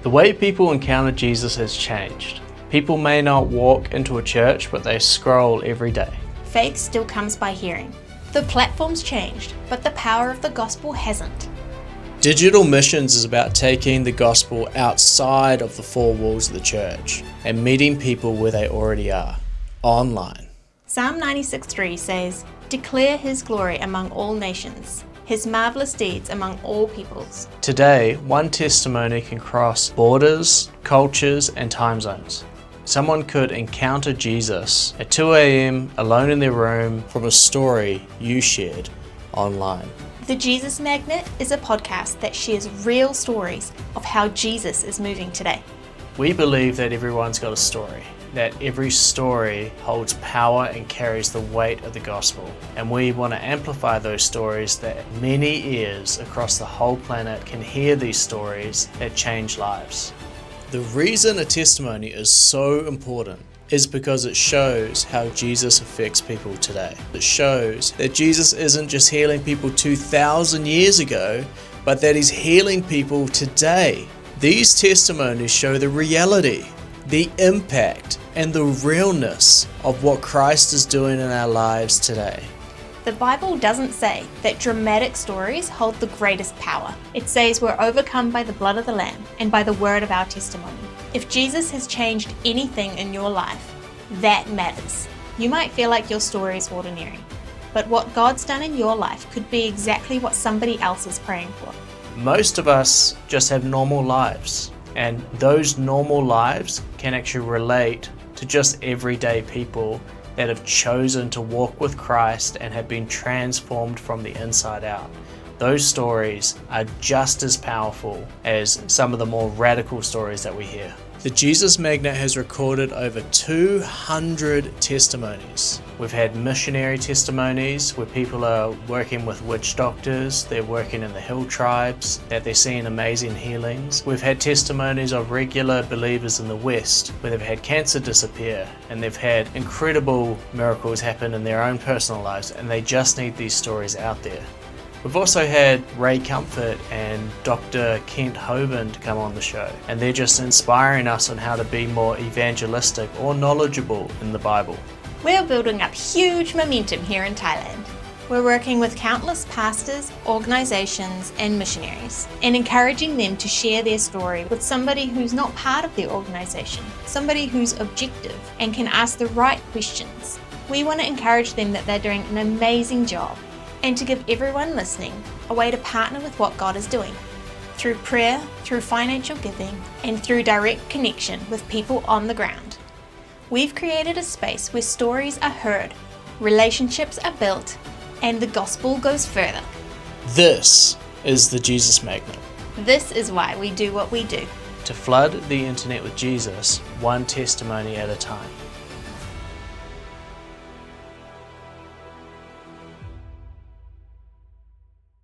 The way people encounter Jesus has changed. People may not walk into a church, but they scroll every day. Faith still comes by hearing. The platform's changed, but the power of the gospel hasn't. Digital missions is about taking the gospel outside of the four walls of the church and meeting people where they already are, online. Psalm 96:3 says, "Declare his glory among all nations, his marvelous deeds among all peoples." Today, one testimony can cross borders, cultures, and time zones. Someone could encounter Jesus at 2 a.m. alone in their room from a story you shared online. The Jesus Magnet is a podcast that shares real stories of how Jesus is moving today. We believe that everyone's got a story, that every story holds power and carries the weight of the gospel. And we want to amplify those stories that many ears across the whole planet can hear these stories that change lives. The reason a testimony is so important is because it shows how Jesus affects people today. It shows that Jesus isn't just healing people 2,000 years ago, but that he's healing people today. These testimonies show the reality, the impact, and the realness of what Christ is doing in our lives today. The Bible doesn't say that dramatic stories hold the greatest power. It says we're overcome by the blood of the Lamb and by the word of our testimony. If Jesus has changed anything in your life, that matters. You might feel like your story is ordinary, but what God's done in your life could be exactly what somebody else is praying for. Most of us just have normal lives, and those normal lives can actually relate to just everyday people that have chosen to walk with Christ and have been transformed from the inside out. Those stories are just as powerful as some of the more radical stories that we hear. The Jesus Magnet has recorded over 200 testimonies. We've had missionary testimonies where people are working with witch doctors, they're working in the hill tribes, that they're seeing amazing healings. We've had testimonies of regular believers in the West where they've had cancer disappear and they've had incredible miracles happen in their own personal lives, and they just need these stories out there. We've also had Ray Comfort and Dr. Kent Hoban to come on the show, and they're just inspiring us on how to be more evangelistic or knowledgeable in the Bible. We're building up huge momentum here in Thailand. We're working with countless pastors, organizations, and missionaries, and encouraging them to share their story with somebody who's not part of their organization, somebody who's objective and can ask the right questions. We want to encourage them that they're doing an amazing job, and to give everyone listening a way to partner with what God is doing, through prayer, through financial giving, and through direct connection with people on the ground. We've created a space where stories are heard, relationships are built, and the gospel goes further. This is the Jesus Magnet. This is why we do what we do. To flood the internet with Jesus, one testimony at a time.